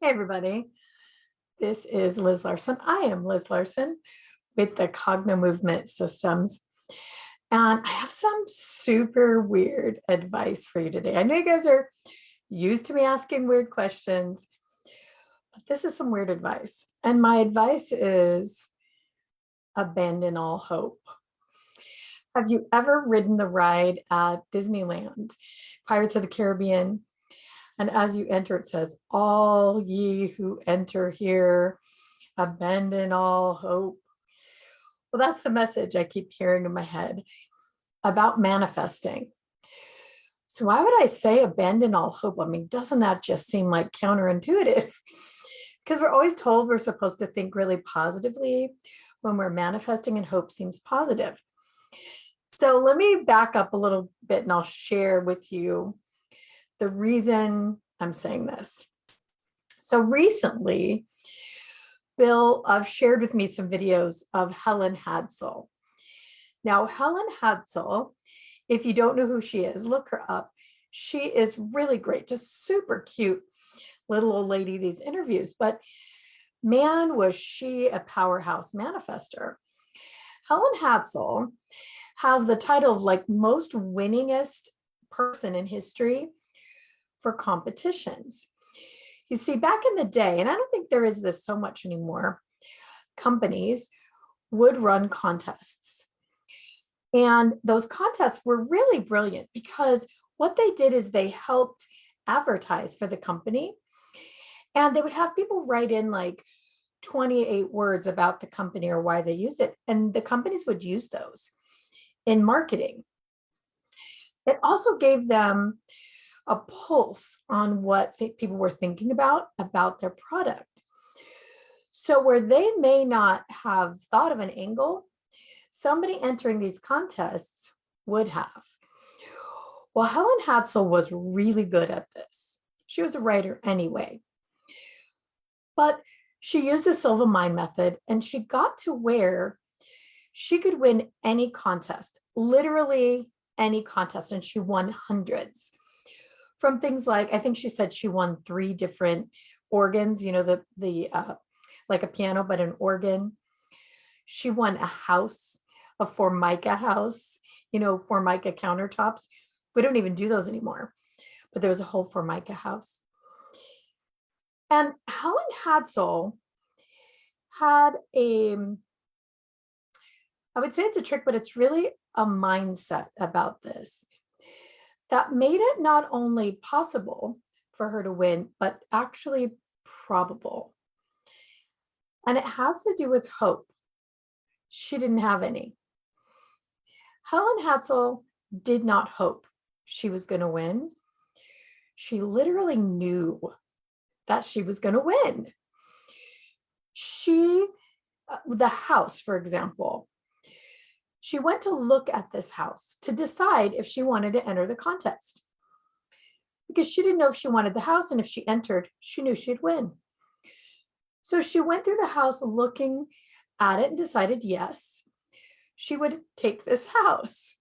Hey, everybody. This is Liz Larson. I am Liz Larson with the Cognomovement systems. And I have some super weird advice for you today. I know you guys are used to me asking weird questions, but this is some weird advice. And my advice is abandon all hope. Have you ever ridden the ride at Disneyland, Pirates of the Caribbean? And as you enter, it says, all ye who enter here, abandon all hope. Well, that's the message I keep hearing in my head about manifesting. So why would I say abandon all hope? I mean, doesn't that just seem like counterintuitive? Because we're always told we're supposed to think really positively when we're manifesting, and hope seems positive. So let me back up a little bit and I'll share with you the reason I'm saying this. So recently, Bill shared with me some videos of Helen Hadsell. Now, Helen Hadsell, if you don't know who she is, look her up. She is really great, just super cute little old lady, these interviews. But man, was she a powerhouse manifester. Helen Hadsell has the title of like most winningest person in history for competitions. You see, back in the day, and I don't think there is this so much anymore, companies would run contests. And those contests were really brilliant because what they did is they helped advertise for the company. And they would have people write in like 28 words about the company or why they use it. And the companies would use those in marketing. It also gave them a pulse on what people were thinking about their product. So where they may not have thought of an angle, somebody entering these contests would have. Well, Helen Hadsell was really good at this. She was a writer anyway. But she used the silver mind method and she got to where she could win any contest, literally any contest, and she won hundreds. From things like, I think she said she won 3 different organs, like a piano, but an organ. She won a house, a Formica house, Formica countertops. We don't even do those anymore, but there was a whole Formica house. And Helen Hadsell had I would say it's a trick, but it's really a mindset about this that made it not only possible for her to win, but actually probable. And it has to do with hope. She didn't have any. Helen Hadsell did not hope she was going to win. She literally knew that she was going to win. The house, for example, she went to look at this house to decide if she wanted to enter the contest because she didn't know if she wanted the house, and if she entered, she knew she'd win. So she went through the house looking at it and decided, yes, she would take this house.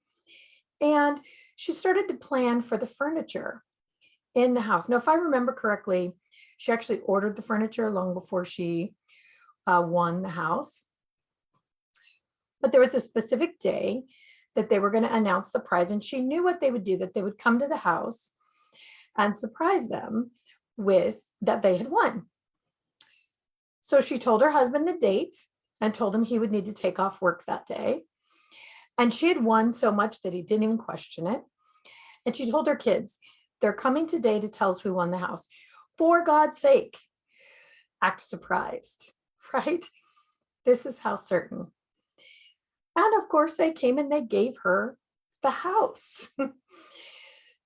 And she started to plan for the furniture in the house. Now, if I remember correctly, she actually ordered the furniture long before she won the house. But there was a specific day that they were going to announce the prize, and she knew what they would do, that they would come to the house and surprise them with that they had won. So she told her husband the date and told him he would need to take off work that day. And she had won so much that he didn't even question it. And she told her kids, they're coming today to tell us we won the house. For God's sake, act surprised, right? This is how certain. And of course, they came and they gave her the house.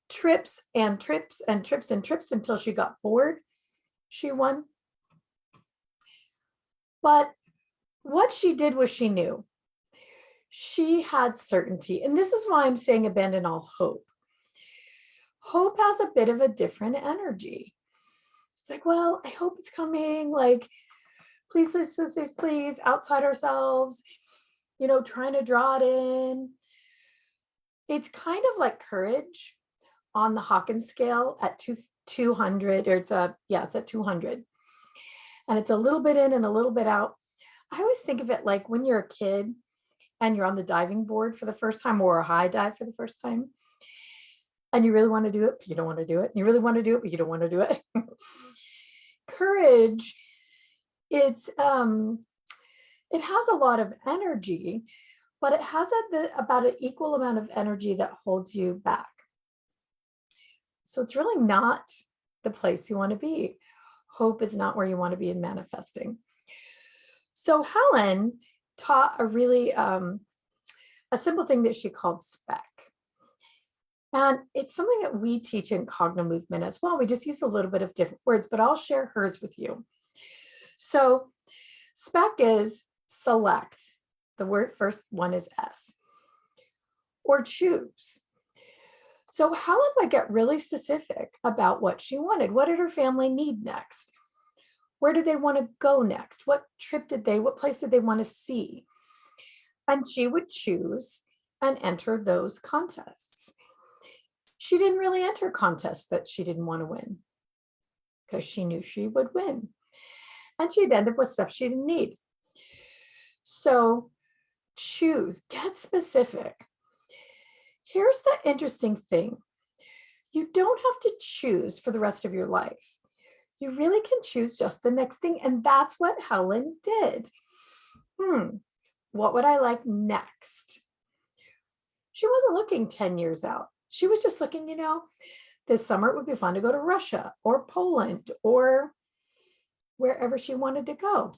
Trips and trips and trips and trips until she got bored. She won. But what she did was she knew. She had certainty. And this is why I'm saying abandon all hope. Hope has a bit of a different energy. It's like, well, I hope it's coming. Like, please, please, please, please, please, outside ourselves. Trying to draw it in. It's kind of like courage on the Hawkins scale at 200, or it's at 200. and it's a little bit in and a little bit out. I always think of it like when you're a kid and you're on the diving board for the first time, or a high dive for the first time, and you really want to do it, but you don't want to do it. And you really want to do it, but you don't want to do it. Courage, it has a lot of energy, but it has about an equal amount of energy that holds you back. So it's really not the place you want to be. Hope is not where you want to be in manifesting. So Helen taught a really a simple thing that she called SPEC. And it's something that we teach in Cognomovement as well. We just use a little bit of different words, but I'll share hers with you. So SPEC is select. The word first one is S. Or choose. So Helen would get really specific about what she wanted. What did her family need next? Where did they want to go next? What place did they want to see? And she would choose and enter those contests. She didn't really enter contests that she didn't want to win because she knew she would win. And she'd end up with stuff she didn't need. So choose, get specific. Here's the interesting thing. You don't have to choose for the rest of your life. You really can choose just the next thing. And that's what Helen did. What would I like next? She wasn't looking 10 years out. She was just looking, this summer it would be fun to go to Russia or Poland or wherever she wanted to go.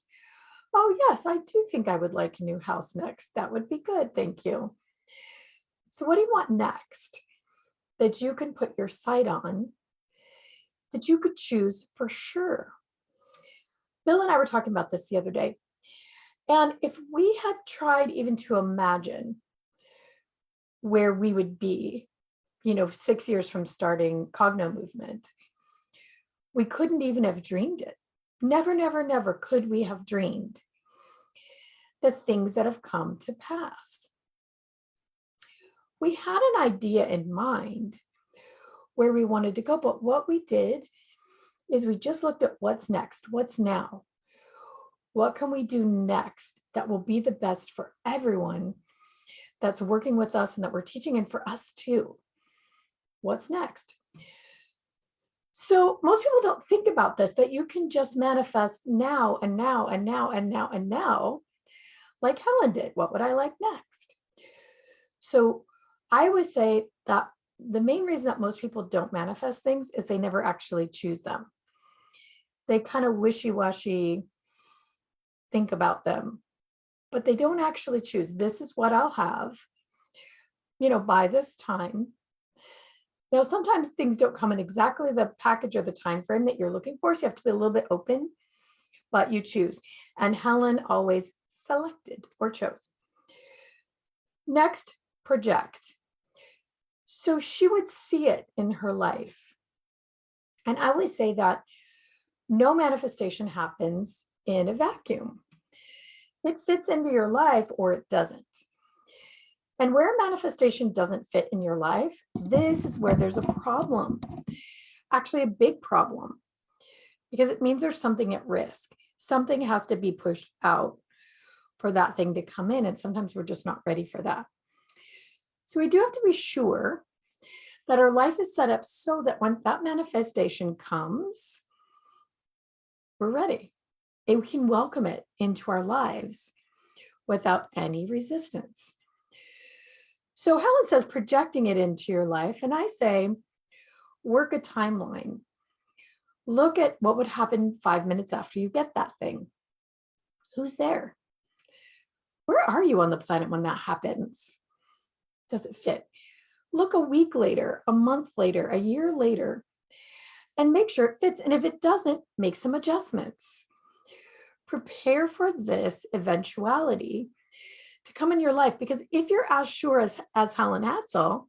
Oh, yes, I do think I would like a new house next. That would be good. Thank you. So what do you want next that you can put your sight on, that you could choose for sure? Bill and I were talking about this the other day. And if we had tried even to imagine where we would be, 6 years from starting Cognomovement, we couldn't even have dreamed it. Never, never, never could we have dreamed the things that have come to pass. We had an idea in mind where we wanted to go, but what we did is we just looked at what's next, what's now. What can we do next that will be the best for everyone that's working with us and that we're teaching, and for us too? What's next? So most people don't think about this, that you can just manifest now and now and now and now and now, like Helen did. What would I like next? So I would say that the main reason that most people don't manifest things is they never actually choose them. They kind of wishy-washy think about them, but they don't actually choose. This is what I'll have, by this time. Now, sometimes things don't come in exactly the package or the time frame that you're looking for, so you have to be a little bit open, but you choose. And Helen always selected or chose. Next, project. So she would see it in her life. And I always say that no manifestation happens in a vacuum. It fits into your life or it doesn't. And where manifestation doesn't fit in your life, this is where there's a problem. Actually, a big problem, because it means there's something at risk. Something has to be pushed out for that thing to come in. And sometimes we're just not ready for that. So we do have to be sure that our life is set up so that when that manifestation comes, we're ready. And we can welcome it into our lives without any resistance. So Helen says projecting it into your life, and I say work a timeline. Look at what would happen 5 minutes after you get that thing. Who's there? Where are you on the planet when that happens? Does it fit? Look a week later, a month later, a year later, and make sure it fits. And if it doesn't, make some adjustments. Prepare for this eventuality to come in your life, because if you're as sure as Helen Hadsell,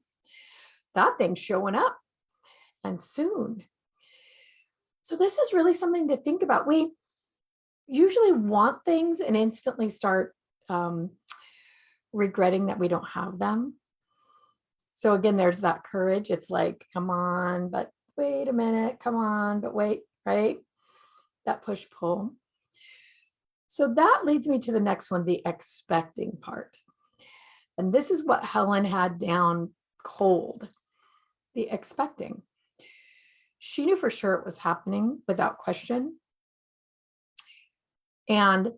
that thing's showing up, and soon. So this is really something to think about. We usually want things and instantly start regretting that we don't have them. So again, there's that courage. It's like, come on, but wait a minute, come on, but wait, right? That push-pull. So that leads me to the next one, the expecting part. And this is what Helen had down cold, the expecting. She knew for sure it was happening without question, and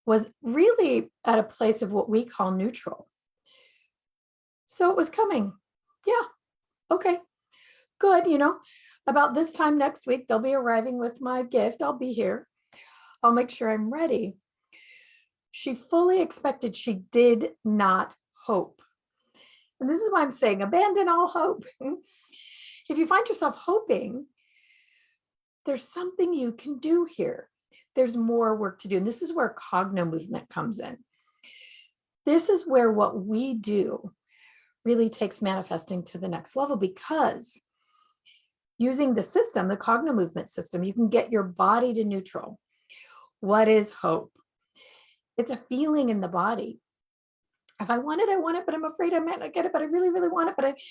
was really at a place of what we call neutral. So it was coming. Yeah. Okay. Good. About this time next week, they'll be arriving with my gift. I'll be here. I'll make sure I'm ready. She fully expected. She did not hope. And this is why I'm saying abandon all hope. If you find yourself hoping, there's something you can do here. There's more work to do. And this is where Cogno movement comes in. This is where what we do really takes manifesting to the next level, because using the system, the Cogno movement system, you can get your body to neutral. What is hope? It's a feeling in the body. If I want it, but I'm afraid I might not get it, but I really, really want it.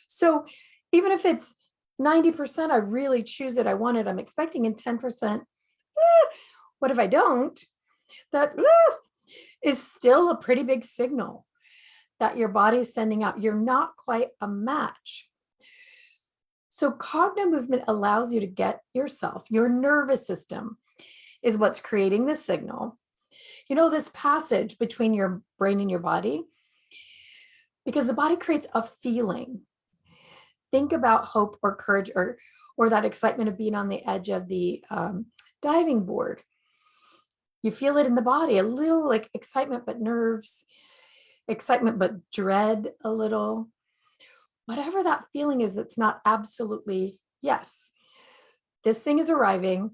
So even if it's 90%, I really choose it, I want it, I'm expecting, and 10%, what if I don't? That is still a pretty big signal that your body is sending out. You're not quite a match. So Cogno movement allows you to get yourself, your nervous system is what's creating the signal. This passage between your brain and your body, because the body creates a feeling. Think about hope or courage or that excitement of being on the edge of the diving board. You feel it in the body, a little like excitement, but nerves, excitement, but dread a little. Whatever that feeling is, that's not absolutely, yes, this thing is arriving.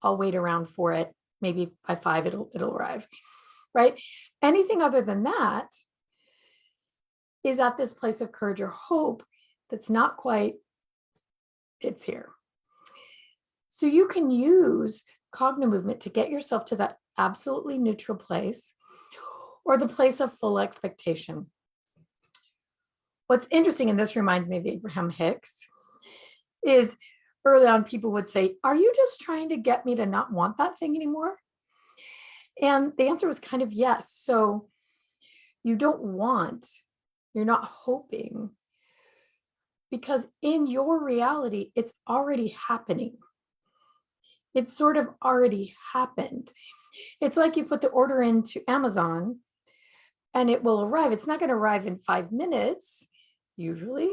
I'll wait around for it. Maybe by 5, it'll arrive, right? Anything other than that is at this place of courage or hope that's not quite, it's here. So you can use Cogno movement to get yourself to that absolutely neutral place, or the place of full expectation. What's interesting, and this reminds me of Abraham Hicks, is early on people would say, are you just trying to get me to not want that thing anymore? And the answer was kind of yes. So you don't want, you're not hoping, because in your reality, it's already happening. It's sort of already happened. It's like you put the order into Amazon and it will arrive. It's not going to arrive in 5 minutes, usually,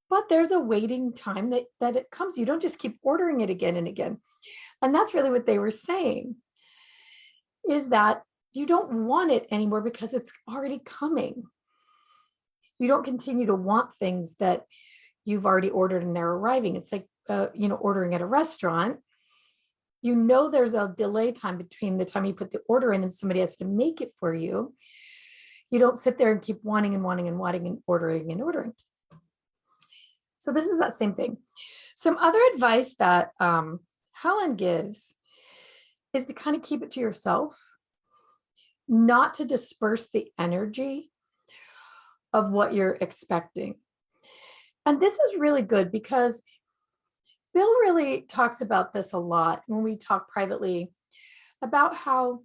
but there's a waiting time that it comes. You don't just keep ordering it again and again. And that's really what they were saying, is that you don't want it anymore because it's already coming. You don't continue to want things that you've already ordered and they're arriving. It's like, ordering at a restaurant. There's a delay time between the time you put the order in and somebody has to make it for you. You don't sit there and keep wanting and wanting and wanting and ordering and ordering. So this is that same thing. Some other advice that Helen gives is to kind of keep it to yourself, not to disperse the energy of what you're expecting. And this is really good because Bill really talks about this a lot when we talk privately about how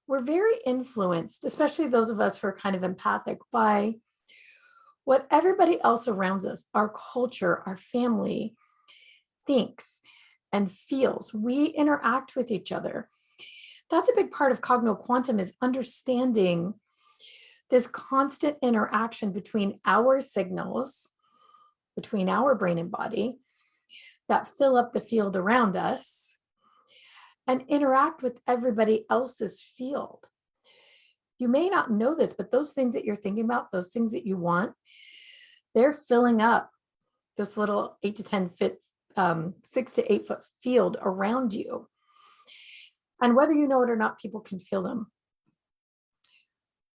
we're very influenced, especially those of us who are kind of empathic, by what everybody else around us, our culture, our family thinks and feels. We interact with each other. That's a big part of Cogno Quantum, is understanding this constant interaction between our signals, between our brain and body, that fill up the field around us and interact with everybody else's field. You may not know this, but those things that you're thinking about, those things that you want, they're filling up this little 8 to 10 foot, 6 to 8 foot field around you. And whether you know it or not, people can feel them.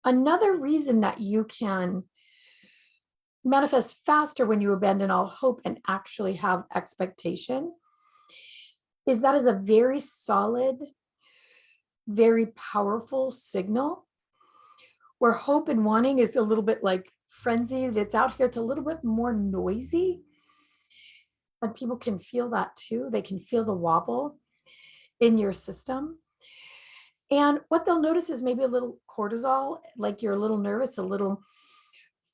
Another reason that you can manifest faster when you abandon all hope and actually have expectation is that is a very solid, very powerful signal, where hope and wanting is a little bit like frenzy. It's out here. It's a little bit more noisy. And people can feel that too. They can feel the wobble in your system. And what they'll notice is maybe a little cortisol, like you're a little nervous, a little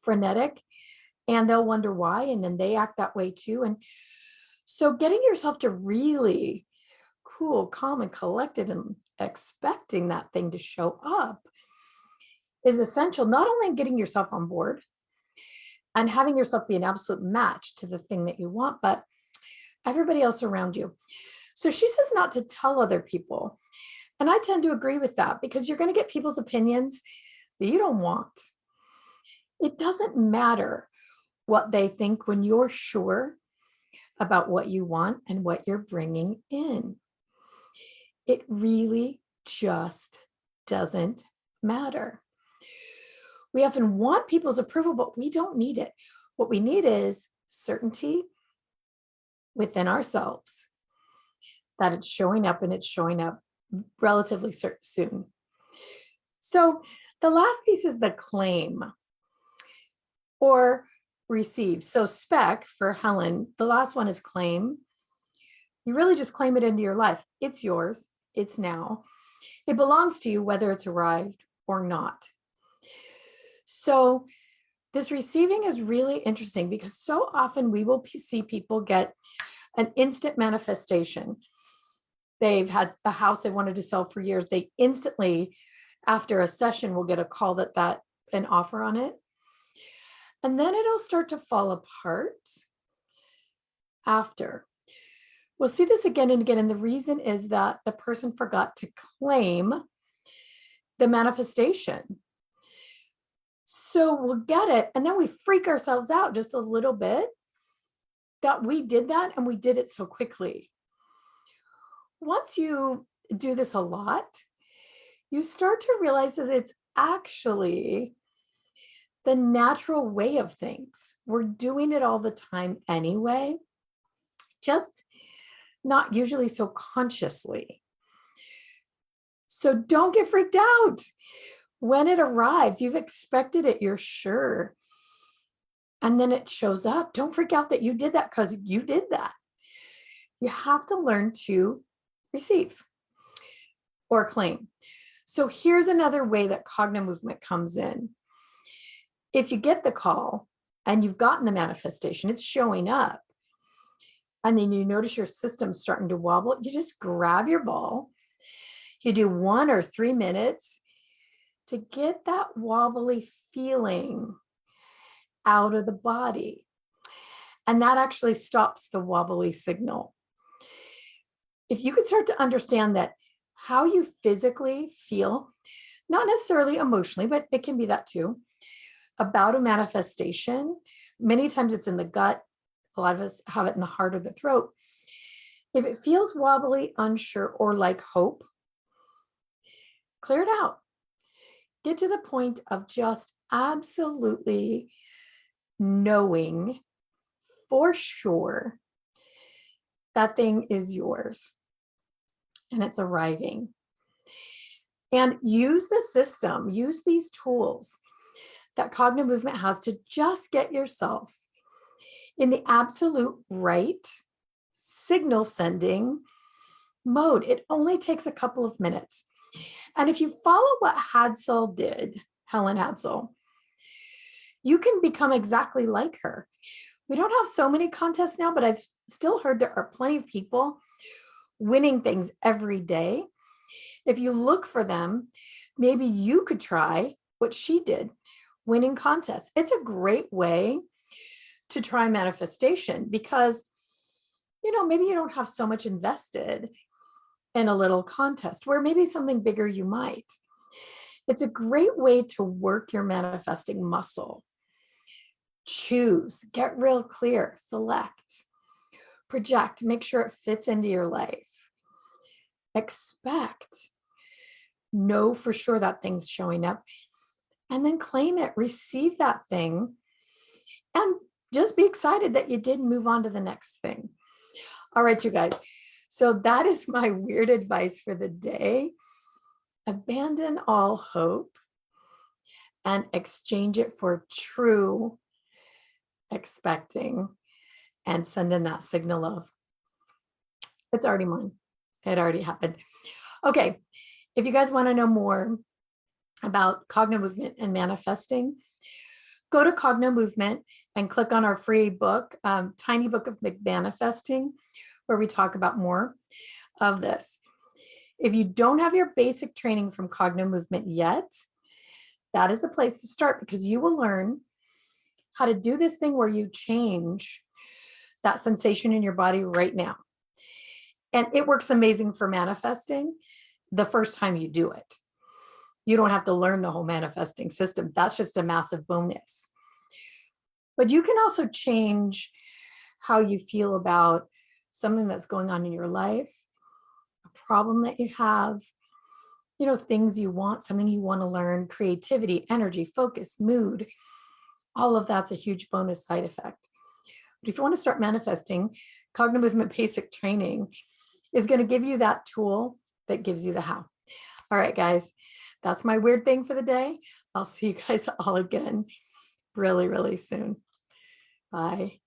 frenetic, and they'll wonder why. And then they act that way too. And so getting yourself to really cool, calm, and collected and expecting that thing to show up is essential, not only in getting yourself on board and having yourself be an absolute match to the thing that you want, but everybody else around you. So she says not to tell other people. And I tend to agree with that because you're going to get people's opinions that you don't want. It doesn't matter what they think when you're sure about what you want and what you're bringing in. It really just doesn't matter. We often want people's approval, but we don't need it. What we need is certainty within ourselves that it's showing up, and it's showing up relatively soon. So the last piece is the claim or receive. So SPEC for Helen, the last one is claim. You really just claim it into your life. It's yours. It's now. It belongs to you, whether it's arrived or not. So this receiving is really interesting because so often we will see people get an instant manifestation. They've had a house they wanted to sell for years. They instantly, after a session, will get a call that an offer on it. And then it'll start to fall apart after. We'll see this again and again. And the reason is that the person forgot to claim the manifestation. So we'll get it. And then we freak ourselves out just a little bit that we did that and we did it so quickly. Once you do this a lot, you start to realize that it's actually the natural way of things. We're doing it all the time anyway, just not usually so consciously. So don't get freaked out. When it arrives, you've expected it, you're sure. And then it shows up. Don't freak out that you did that because you did that. You have to learn to receive or claim. So here's another way that Cognomovement comes in. If you get the call and you've gotten the manifestation, it's showing up, and then you notice your system's starting to wobble, you just grab your ball. You do 1 or 3 minutes to get that wobbly feeling out of the body. And that actually stops the wobbly signal. If you could start to understand that how you physically feel, not necessarily emotionally, but it can be that too, about a manifestation, many times it's in the gut. A lot of us have it in the heart or the throat. If it feels wobbly, unsure, or like hope, clear it out. Get to the point of just absolutely knowing for sure that thing is yours and it's arriving. And use the system, use these tools that Cognomovement has to just get yourself in the absolute right signal sending mode. It only takes a couple of minutes. And if you follow what Hadsell did, Helen Hadsell, you can become exactly like her. We don't have so many contests now, but I've still heard there are plenty of people winning things every day. If you look for them, maybe you could try what she did, winning contests. It's a great way to try manifestation because, maybe you don't have so much invested in a little contest where maybe something bigger you might. It's a great way to work your manifesting muscle. Choose, get real clear, select, project, make sure it fits into your life. Expect, know for sure that thing's showing up, and then claim it, receive that thing, and just be excited that you did move on to the next thing. All right, you guys. So that is my weird advice for the day. Abandon all hope and exchange it for true expecting and send in that signal of it's already mine. It already happened. Okay. If you guys want to know more about Cognomovement and manifesting, go to Cognomovement and click on our free book, Tiny Book of Manifesting, where we talk about more of this. If you don't have your basic training from Cognomovement yet, that is the place to start, because you will learn how to do this thing where you change that sensation in your body right now. And it works amazing for manifesting the first time you do it. You don't have to learn the whole manifesting system. That's just a massive bonus. But you can also change how you feel about something that's going on in your life, a problem that you have, things you want, something you want to learn, creativity, energy, focus, mood. All of that's a huge bonus side effect. But if you want to start manifesting, Cognomovement basic training is going to give you that tool that gives you the how. All right, guys, that's my weird thing for the day. I'll see you guys all again really, really soon. Bye.